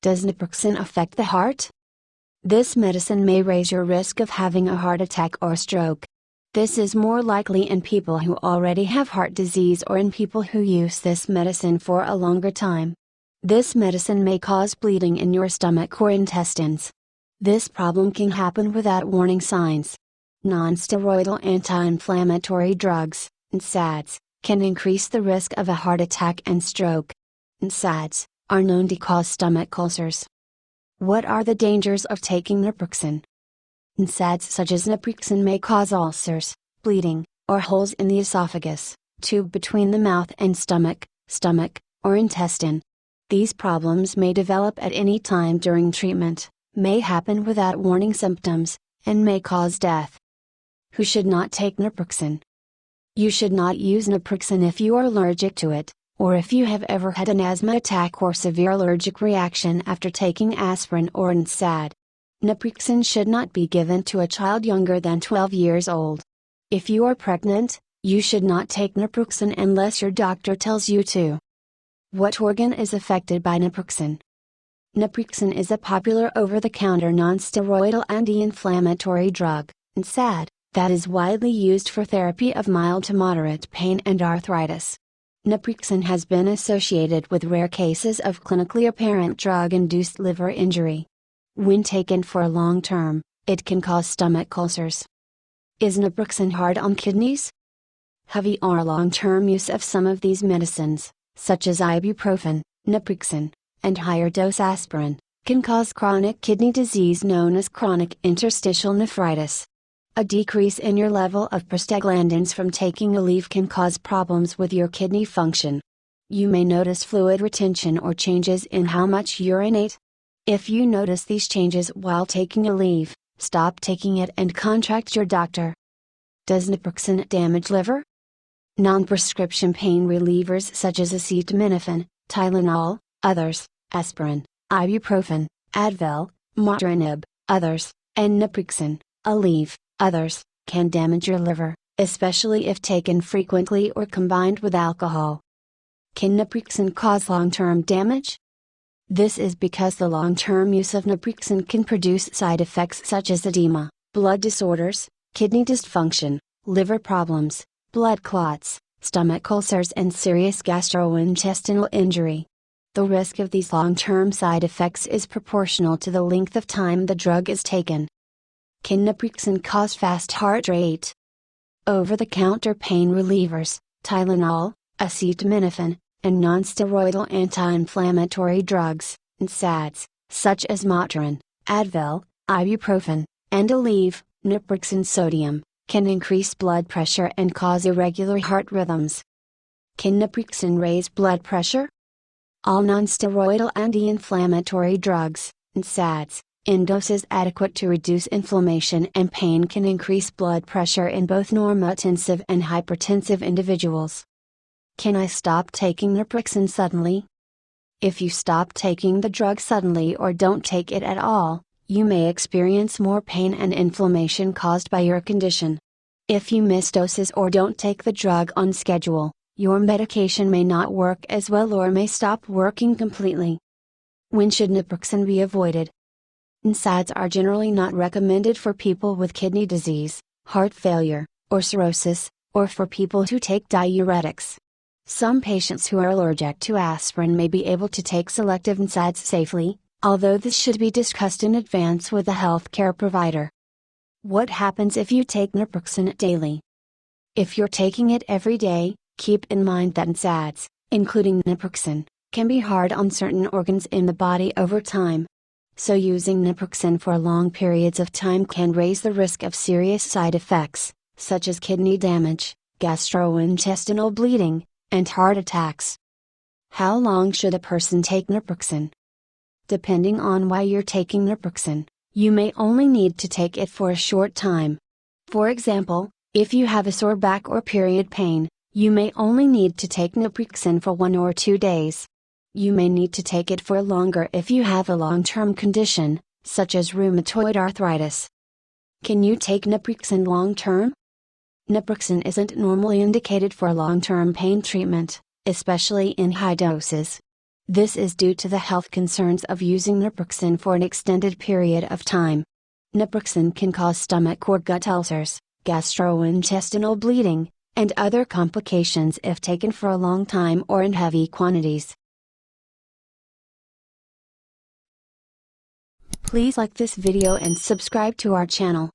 Does naproxen affect the heart? This medicine may raise your risk of having a heart attack or stroke. This is more likely in people who already have heart disease or in people who use this medicine for a longer time. This medicine may cause bleeding in your stomach or intestines. This problem can happen without warning signs. Non-steroidal anti-inflammatory drugs, NSAIDs, can increase the risk of a heart attack and stroke. NSAIDs are known to cause stomach ulcers. What are the dangers of taking naproxen? NSAIDs such as naproxen may cause ulcers, bleeding, or holes in the esophagus, tube between the mouth and stomach, or intestine. These problems may develop at any time during treatment, may happen without warning symptoms, and may cause death. Who should not take naproxen? You should not use naproxen if you are allergic to it, or if you have ever had an asthma attack or severe allergic reaction after taking aspirin or NSAID. Naproxen should not be given to a child younger than 12 years old. If you are pregnant, you should not take naproxen unless your doctor tells you to. What organ is affected by naproxen? Naproxen is a popular over-the-counter non-steroidal anti-inflammatory drug, NSAID, that is widely used for therapy of mild to moderate pain and arthritis. Naproxen has been associated with rare cases of clinically apparent drug-induced liver injury. When taken for a long term, it can cause stomach ulcers. Is naproxen hard on kidneys? Heavy or long-term use of some of these medicines, such as ibuprofen, naproxen, and higher dose aspirin, can cause chronic kidney disease known as chronic interstitial nephritis. A decrease in your level of prostaglandins from taking Aleve can cause problems with your kidney function. You may notice fluid retention or changes in how much you urinate. If you notice these changes while taking Aleve, stop taking it and contact your doctor. Does naproxen damage liver? Non-prescription pain relievers such as acetaminophen, Tylenol, others, aspirin, ibuprofen, Advil, Motrinib, others, and naproxen, Aleve, others, can damage your liver, especially if taken frequently or combined with alcohol. Can naproxen cause long-term damage? This is because the long-term use of naproxen can produce side effects such as edema, blood disorders, kidney dysfunction, liver problems, blood clots, stomach ulcers and serious gastrointestinal injury. The risk of these long-term side effects is proportional to the length of time the drug is taken. Can naproxen cause fast heart rate? Over-the-counter pain relievers, Tylenol, acetaminophen, and non-steroidal anti-inflammatory drugs, NSAIDs, such as Motrin, Advil, ibuprofen, and Aleve, naproxen sodium, can increase blood pressure and cause irregular heart rhythms. Can naproxen raise blood pressure? All non-steroidal anti-inflammatory drugs, NSAIDs, in doses adequate to reduce inflammation and pain can increase blood pressure in both normotensive and hypertensive individuals. Can I stop taking naproxen suddenly? If you stop taking the drug suddenly or don't take it at all, you may experience more pain and inflammation caused by your condition. If you miss doses or don't take the drug on schedule, your medication may not work as well or may stop working completely. When should naproxen be avoided? NSAIDs are generally not recommended for people with kidney disease, heart failure, or cirrhosis, or for people who take diuretics. Some patients who are allergic to aspirin may be able to take selective NSAIDs safely, although this should be discussed in advance with a healthcare provider. What happens if you take naproxen daily? If you're taking it every day, keep in mind that NSAIDs, including naproxen, can be hard on certain organs in the body over time. So using naproxen for long periods of time can raise the risk of serious side effects, such as kidney damage, gastrointestinal bleeding, and heart attacks. How long should a person take naproxen? Depending on why you're taking naproxen, you may only need to take it for a short time. For example, if you have a sore back or period pain, you may only need to take naproxen for 1 or 2 days. You may need to take it for longer if you have a long-term condition, such as rheumatoid arthritis. Can you take naproxen long-term? Naproxen isn't normally indicated for long-term pain treatment, especially in high doses. This is due to the health concerns of using naproxen for an extended period of time. Naproxen can cause stomach or gut ulcers, gastrointestinal bleeding, and other complications if taken for a long time or in heavy quantities. Please like this video and subscribe to our channel.